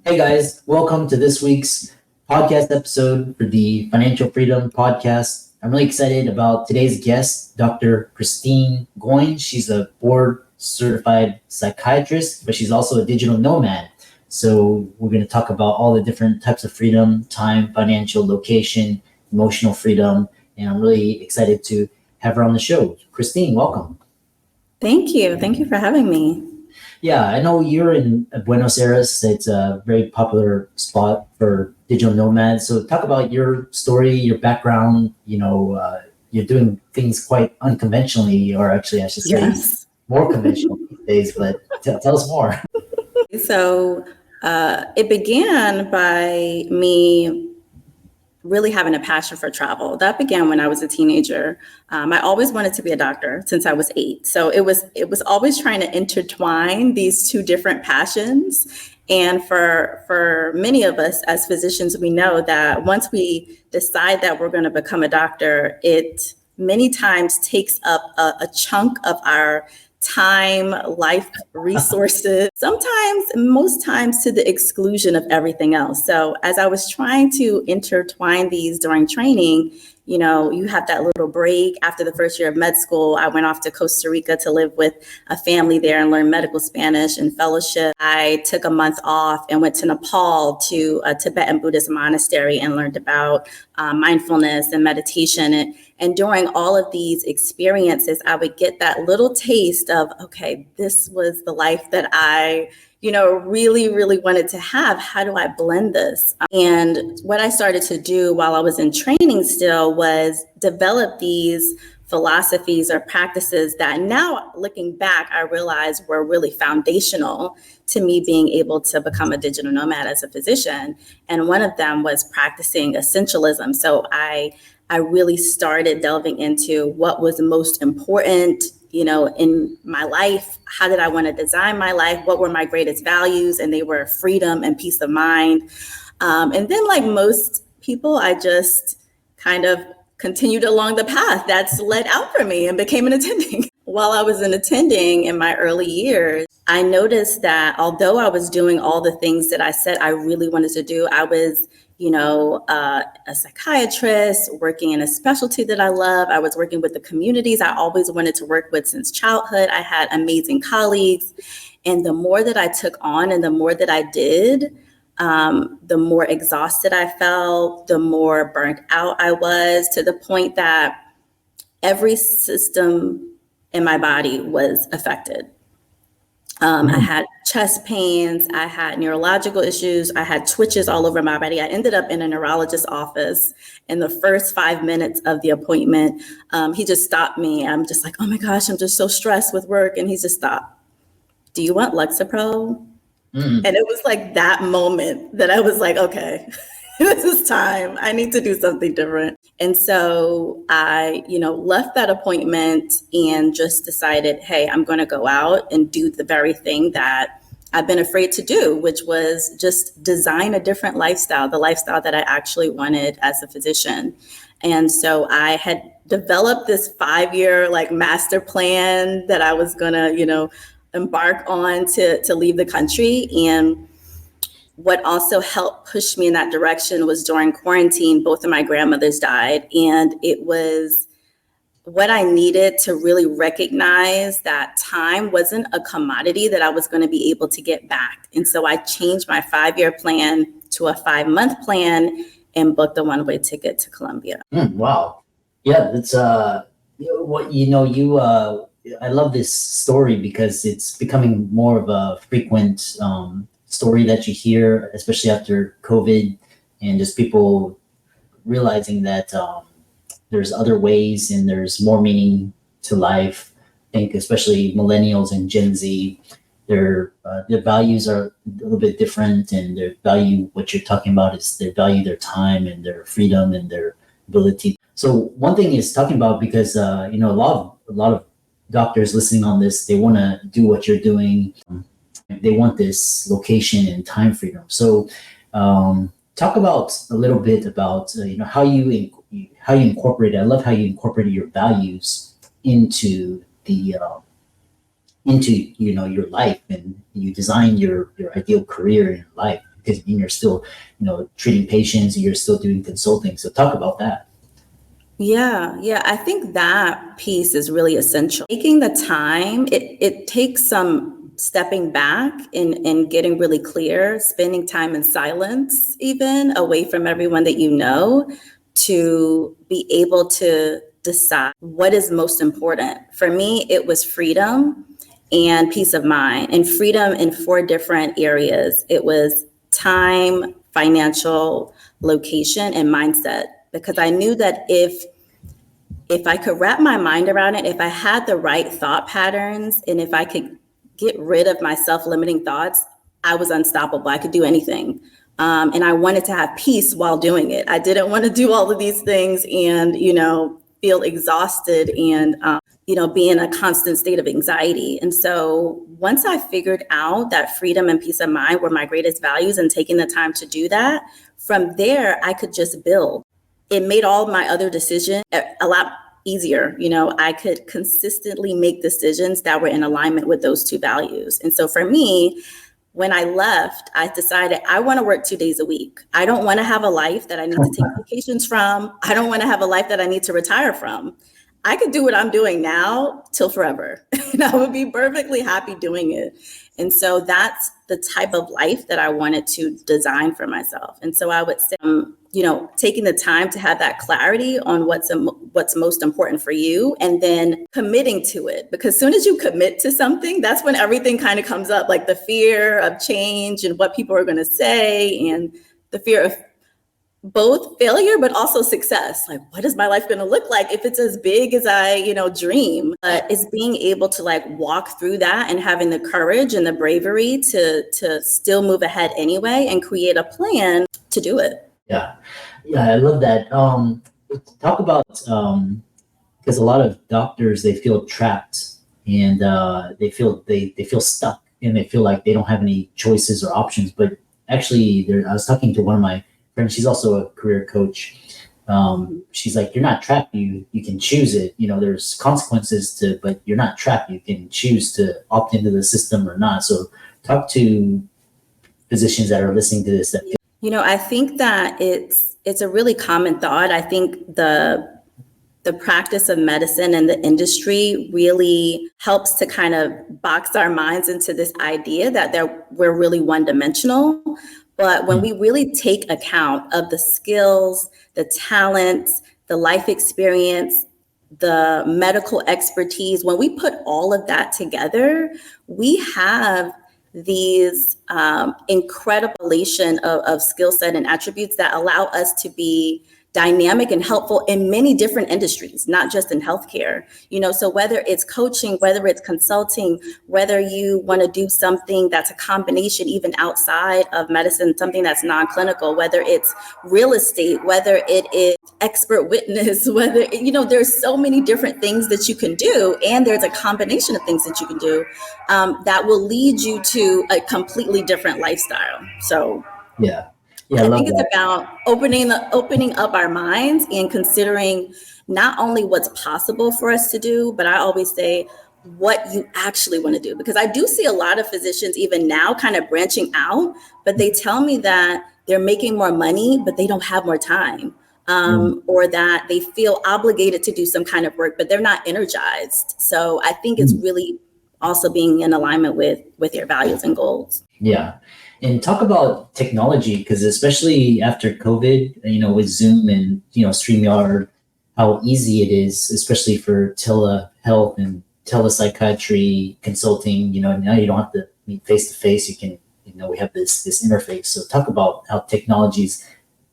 Hey guys, welcome to this week's podcast episode for the Financial Freedom Podcast. I'm really excited about today's guest, Dr. Kristine Goins. She's a board certified psychiatrist, but she's also a digital nomad. So we're going to talk about all the different types of freedom: time, financial, location, emotional freedom. And I'm really excited to have her on the show. Kristine, welcome. Thank you. Thank you for having me. Yeah, I know you're in Buenos Aires. It's a very popular spot for digital nomads. So talk about your story, your background. You're doing things quite unconventionally, or actually, I should say, Yes. more conventional these days. But tell us more. So it began by me really having a passion for travel. That began when I was a teenager. I always wanted to be a doctor since I was 8. So it was always trying to intertwine these two different passions. And for many of us as physicians, we know that once we decide that we're going to become a doctor, it many times takes up a chunk of our time, life, resources, sometimes, most times to the exclusion of everything else. So as I was trying to intertwine these during training, you have that little break after the first year of med school. I went off to Costa Rica to live with a family there and learn medical Spanish and fellowship. I took a month off and went to Nepal to a Tibetan Buddhist monastery and learned about mindfulness and meditation. And during all of these experiences, I would get that little taste of, okay, this was the life that I really, really wanted to have. How do I blend this? And what I started to do while I was in training still was develop these philosophies or practices that now looking back, I realized were really foundational to me being able to become a digital nomad as a physician. And one of them was practicing essentialism. So I really started delving into what was most important in my life. How did I want to design my life? What were my greatest values? And they were freedom and peace of mind. And then, like most people, I just kind of continued along the path that's led out for me and became an attending. While I was an attending in my early years, I noticed that although I was doing all the things that I said I really wanted to do, I was a psychiatrist working in a specialty that I love. I was working with the communities I always wanted to work with since childhood. I had amazing colleagues. And the more that I took on and the more that I did, the more exhausted I felt, the more burnt out I was, to the point that every system in my body was affected. I had chest pains, I had neurological issues, I had twitches all over my body. I ended up in a neurologist's office in the first 5 minutes of the appointment. He just stopped me. I'm just like, oh my gosh, I'm just so stressed with work. And he just stopped. Do you want Lexapro? And it was like that moment that I was like, okay, this is time. I need to do something different. And so I, left that appointment and just decided, hey, I'm going to go out and do the very thing that I've been afraid to do, which was just design a different lifestyle, the lifestyle that I actually wanted as a physician. And so I had developed this 5-year master plan that I was going to, embark on to leave the country. And what also helped push me in that direction was during quarantine, both of my grandmothers died. And it was what I needed to really recognize that time wasn't a commodity that I was going to be able to get back. And so I changed my 5-year plan to a 5-month plan and booked a one-way ticket to Colombia. Wow. Yeah, that's I love this story because it's becoming more of a frequent story that you hear, especially after COVID, and just people realizing that there's other ways and there's more meaning to life. I think especially millennials and Gen Z, their values are a little bit different, and their value, what you're talking about, is they value their time and their freedom and their ability. So one thing is talking about, because a lot of doctors listening on this, they want to do what you're doing. They want this location and time freedom. So talk about a little bit about how you incorporate. I love how you incorporated your values into your life, and you design your ideal career in life. because you're still, treating patients, you're still doing consulting. So talk about that. Yeah. I think that piece is really essential. Taking the time, it takes some stepping back and getting really clear, spending time in silence, even away from everyone that you know, to be able to decide what is most important. For me, it was freedom and peace of mind, and freedom in 4 different areas. It was time, financial, location, and mindset. Because I knew that if I could wrap my mind around it, if I had the right thought patterns, and if I could get rid of my self-limiting thoughts, I was unstoppable. I could do anything. And I wanted to have peace while doing it. I didn't want to do all of these things and, feel exhausted and, be in a constant state of anxiety. And so once I figured out that freedom and peace of mind were my greatest values and taking the time to do that, from there, I could just build. It made all my other decisions a lot easier. I could consistently make decisions that were in alignment with those 2 values. And so for me, when I left, I decided I want to work 2 days a week. I don't want to have a life that I need to take vacations from. I don't want to have a life that I need to retire from. I could do what I'm doing now till forever. And I would be perfectly happy doing it. And so that's the type of life that I wanted to design for myself. And so I would say, taking the time to have that clarity on what's most important for you, and then committing to it. Because as soon as you commit to something, that's when everything kind of comes up, like the fear of change and what people are going to say, and the fear of both failure, but also success. Like, what is my life going to look like if it's as big as I, dream? But it's being able to walk through that and having the courage and the bravery to still move ahead anyway and create a plan to do it. Yeah, I love that. Talk about because a lot of doctors, they feel trapped, and they feel stuck, and they feel like they don't have any choices or options. But actually, I was talking to one of my friends. She's also a career coach. She's like, you're not trapped. You can choose it. There's consequences but you're not trapped. You can choose to opt into the system or not. So talk to physicians that are listening to this. I think that it's a really common thought. I think the practice of medicine and the industry really helps to kind of box our minds into this idea that we're really one-dimensional. But when we really take account of the skills, the talents, the life experience, the medical expertise, when we put all of that together, we have these incredible relation of skill set and attributes that allow us to be dynamic and helpful in many different industries, not just in healthcare. So whether it's coaching, whether it's consulting, whether you want to do something that's a combination even outside of medicine, something that's non-clinical, whether it's real estate, whether it is expert witness, whether, there's so many different things that you can do. And there's a combination of things that you can do that will lead you to a completely different lifestyle. So I think it's about opening up our minds and considering not only what's possible for us to do, but I always say what you actually want to do. Because I do see a lot of physicians even now kind of branching out, but they tell me that they're making more money, but they don't have more time. Or that they feel obligated to do some kind of work, but they're not energized. So I think it's really also being in alignment with your values and goals. Yeah. And talk about technology, because especially after COVID, with Zoom and, StreamYard, how easy it is, especially for telehealth and telepsychiatry consulting. Now you don't have to meet face to face. You can, we have this interface. So talk about how technologies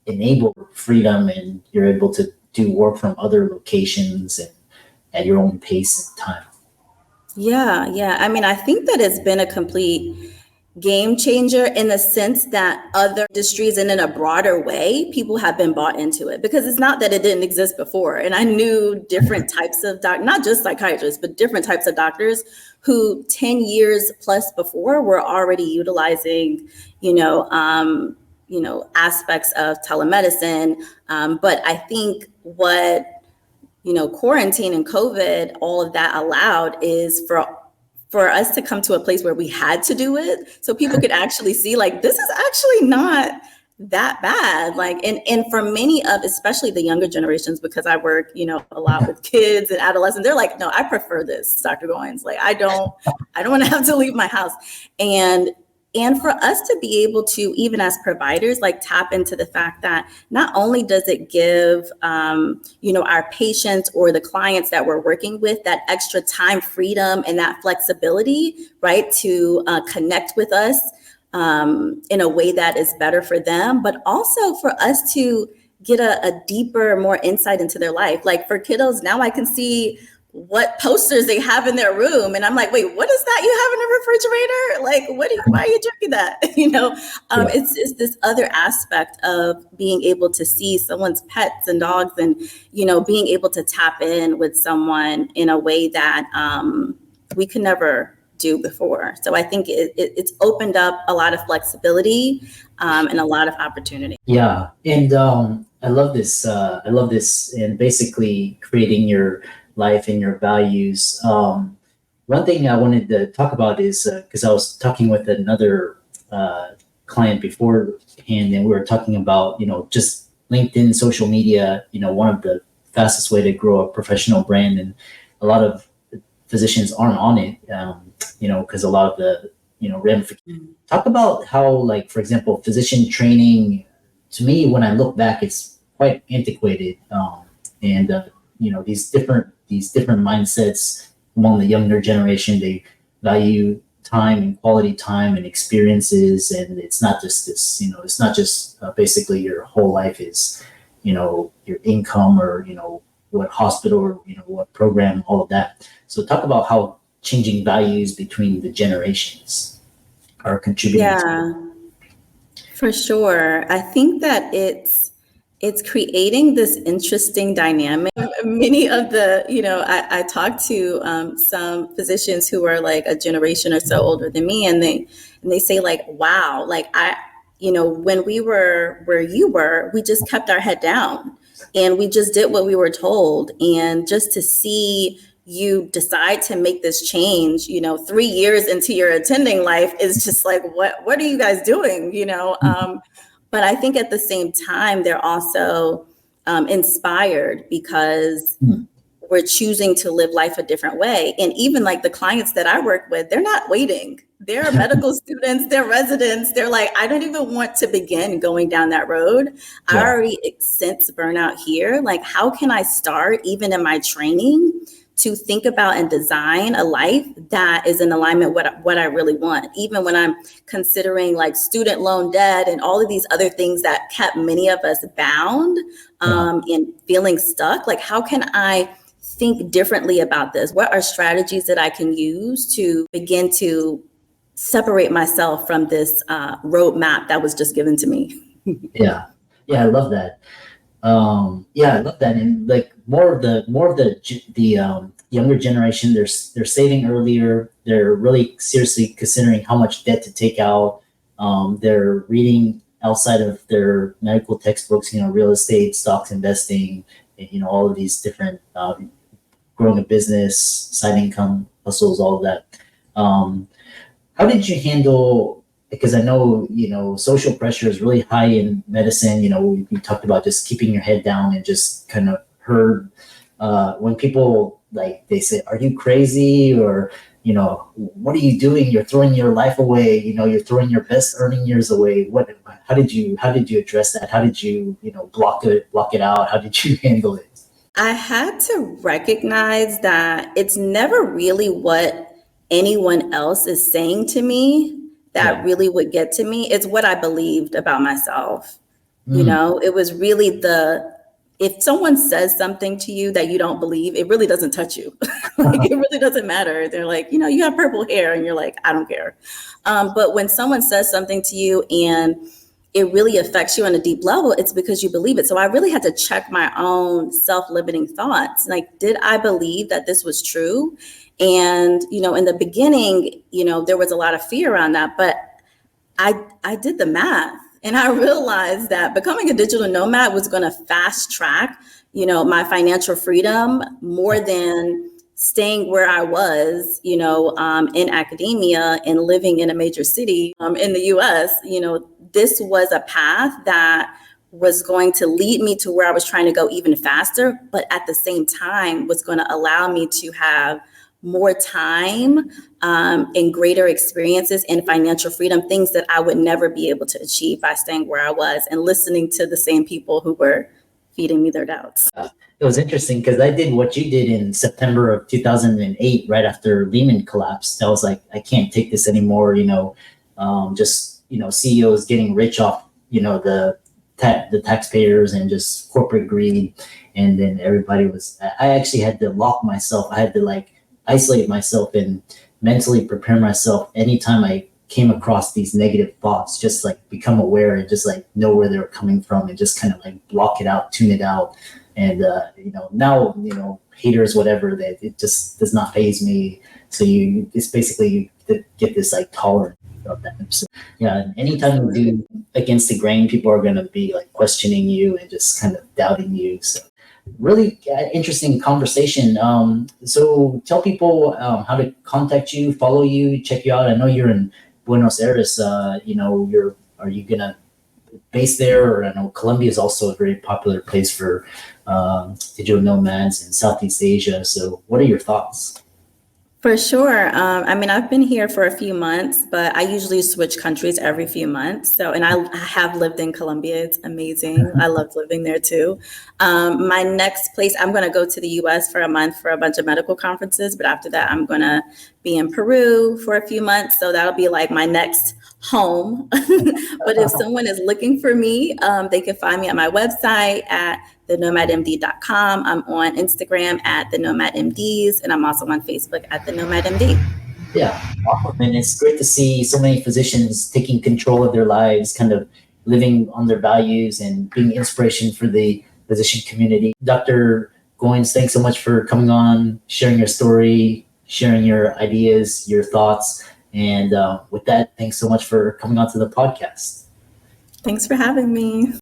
enable freedom, and you're able to do work from other locations and at your own pace and time. Yeah. I mean, I think that it's been a complete game changer in the sense that other industries and in a broader way, people have been bought into it, because it's not that it didn't exist before. And I knew different types of not just psychiatrists, but different types of doctors who 10 years plus before were already utilizing, aspects of telemedicine. But I think what, quarantine and COVID, all of that allowed is for for us to come to a place where we had to do it so people could actually see like, this is actually not that bad. Like, and for many of, especially the younger generations, because I work, a lot with kids and adolescents, they're like, no, I prefer this, Dr. Goins. Like, I don't want to have to leave my house. And for us to be able to, even as providers, like tap into the fact that not only does it give, our patients or the clients that we're working with that extra time, freedom, and that flexibility, right, to connect with us in a way that is better for them, but also for us to get a deeper, more insight into their life. Like for kiddos, now I can see what posters they have in their room. And I'm like, wait, what is that you have in the refrigerator? Like, why are you drinking that? It's this other aspect of being able to see someone's pets and dogs and, being able to tap in with someone in a way that we could never do before. So I think it's opened up a lot of flexibility and a lot of opportunity. Yeah. And I love this. And basically creating your life and your values. One thing I wanted to talk about is because I was talking with another client beforehand, and we were talking about, just LinkedIn, social media, one of the fastest way to grow a professional brand. And a lot of physicians aren't on it, because a lot of the, ramifications. Talk about how, like, for example, physician training, to me, when I look back, it's quite antiquated. These different mindsets among the younger generation, they value time and quality time and experiences. And it's not just this, it's not just basically your whole life is, your income or, what hospital or, what program, all of that. So talk about how changing values between the generations are contributing. Yeah, for sure. I think that it's creating this interesting dynamic. Many of the, I talked to some physicians who are like a generation or so older than me, and they say like, wow, like when we were where you were, we just kept our head down and we just did what we were told. And just to see you decide to make this change, 3 years into your attending life is just like, what are you guys doing? But I think at the same time, they're also inspired because we're choosing to live life a different way. And even like the clients that I work with, they're not waiting. They're medical students, they're residents. They're like, I don't even want to begin going down that road. Yeah. I already sense burnout here. Like, how can I start even in my training to think about and design a life that is in alignment with what I really want, even when I'm considering like student loan debt and all of these other things that kept many of us bound and feeling stuck. Like, how can I think differently about this? What are strategies that I can use to begin to separate myself from this roadmap that was just given to me? Yeah, I love that. I love that. And like more of the younger generation, they're saving earlier. They're really seriously considering how much debt to take out. They're reading outside of their medical textbooks, real estate, stocks, investing, all of these different growing a business, side income, hustles, all of that. How did you handle? Because I know, social pressure is really high in medicine. We talked about just keeping your head down and just kind of heard when people like, they say, are you crazy? Or, what are you doing? You're throwing your life away. You're throwing your best earning years away. How did you address that? How did you, block it out? How did you handle it? I had to recognize that it's never really what anyone else is saying to me that really would get to me. It's what I believed about myself. It was really if someone says something to you that you don't believe, it really doesn't touch you. Like, it really doesn't matter. They're like, you have purple hair, and you're like, I don't care. But when someone says something to you and it really affects you on a deep level, it's because you believe it. So I really had to check my own self-limiting thoughts. Like, did I believe that this was true? And, in the beginning, there was a lot of fear around that, but I did the math and I realized that becoming a digital nomad was going to fast track, my financial freedom more than staying where I was, in academia and living in a major city in the US, this was a path that was going to lead me to where I was trying to go even faster, but at the same time was going to allow me to have more time and greater experiences and financial freedom, things that I would never be able to achieve by staying where I was and listening to the same people who were feeding me their doubts. It was interesting because I did what you did in September of 2008, right after Lehman collapsed. I was like, I can't take this anymore. CEOs getting rich off, the taxpayers and just corporate greed. And then I actually had to lock myself. I had to isolate myself and mentally prepare myself anytime I came across these negative thoughts, just become aware and just know where they're coming from and just kind of block it out, tune it out. And now haters, whatever, that it just does not faze me. So it's basically to get this tolerance of that. So yeah, anytime you do against the grain, people are going to be questioning you and just kind of doubting you. So really interesting conversation. So tell people how to contact you, follow you, check you out. I know you're in Buenos Aires. Are you gonna base there? Or I know Colombia is also a very popular place for digital nomads in Southeast Asia. So what are your thoughts? For sure. I've been here for a few months, but I usually switch countries every few months. And I have lived in Colombia. It's amazing. I love living there too. My next place, I'm going to go to the US for a month for a bunch of medical conferences. But after that, I'm going to be in Peru for a few months. So that'll be my next home. But if someone is looking for me, they can find me at my website at thenomadmd.com. I'm on Instagram at the Nomad MDs, and I'm also on Facebook at the Nomad MD. Yeah, awesome. And it's great to see so many physicians taking control of their lives, kind of living on their values and being inspiration for the physician community. Dr. Goins, thanks so much for coming on, sharing your story, sharing your ideas, your thoughts. And with that, thanks so much for coming on to the podcast. Thanks for having me.